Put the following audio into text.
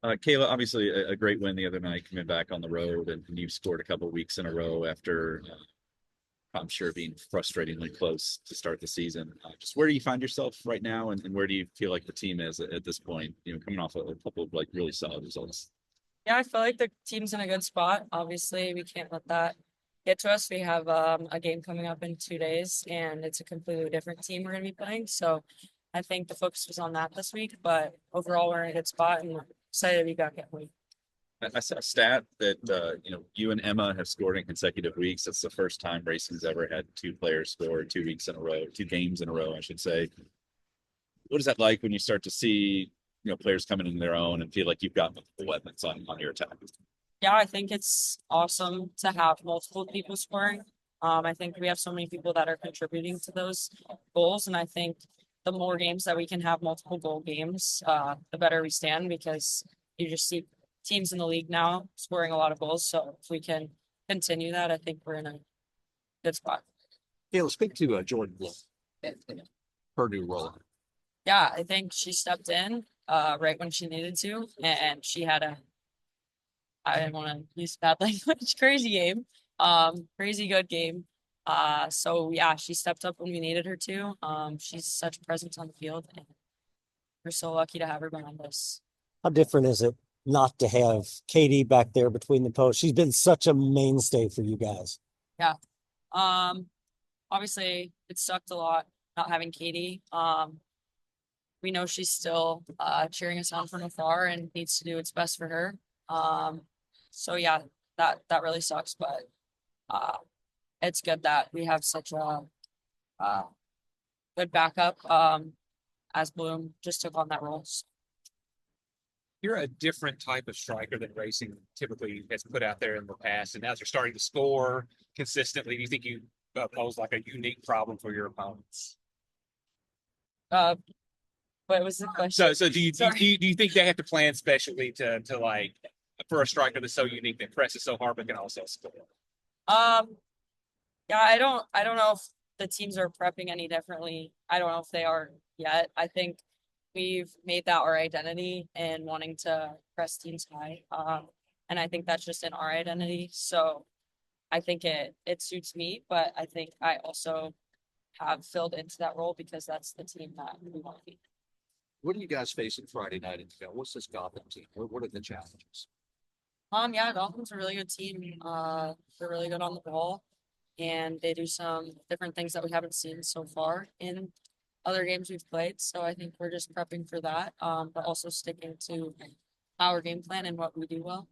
Kayla, obviously a great win the other night, coming back on the road, and you've scored a couple of weeks in a row after I'm sure being frustratingly close to start the season. Just where do you find yourself right now, and where do you feel like the team is at this point? Coming off a couple of like really solid results. Yeah, I feel like the team's in a good spot. Obviously, we can't let that get to us. We have a game coming up in 2 days, and it's a completely different team we're going to be playing. So I think the focus was on that this week, but overall, we're in a good spot and we're excited to be back at home. I saw a stat that you and Emma have scored in consecutive weeks. That's the first time Racing's ever had two players score 2 weeks in a row, two games in a row, I should say. What is that like when you start to see players coming into their own and feel like you've got multiple weapons on your attack? Yeah, I think it's awesome to have multiple people scoring. I think we have so many people that are contributing to those goals, and I think the more games that we can have multiple goal games, the better we stand because you just see teams in the league now scoring a lot of goals. So if we can continue that, I think we're in a good spot. Yeah, let's speak to Jordan Blow, her new role. Yeah, I think she stepped in right when she needed to, and she had a I didn't want to use bad language. Crazy game. Crazy good game. So yeah, she stepped up when we needed her to. She's such a presence on the field, and we're so lucky to have her behind us. How different is it not to have Katie back there between the posts? She's been such a mainstay for you guys. Yeah. Um, Obviously it sucked a lot not having Katie. We know she's still cheering us on from afar and needs to do its best for her. So yeah, that really sucks, but uh it's good that we have such a uh good backup as Bloom just took on that role. You're a different type of striker than Racing typically has put out there in the past, and as you're starting to score consistently, do you think you pose like a unique problem for your opponents? Uh what was the question? So do you think they have to plan specially to like for a striker that's so unique that presses so hard but can also score? Um yeah, I don't know if the teams are prepping any differently. I don't know if they are yet. I think we've made that our identity and wanting to press teams high. And I think that's just in our identity. So I think it suits me, but I think I also have filled into that role because that's the team that we want to be. What are you guys facing Friday night in Phil? What's this Gotham team? What are the challenges? Yeah, Dolphins are a really good team. They're really good on the ball, and they do some different things that we haven't seen so far in other games we've played. So I think we're just prepping for that, but also sticking to our game plan and what we do well.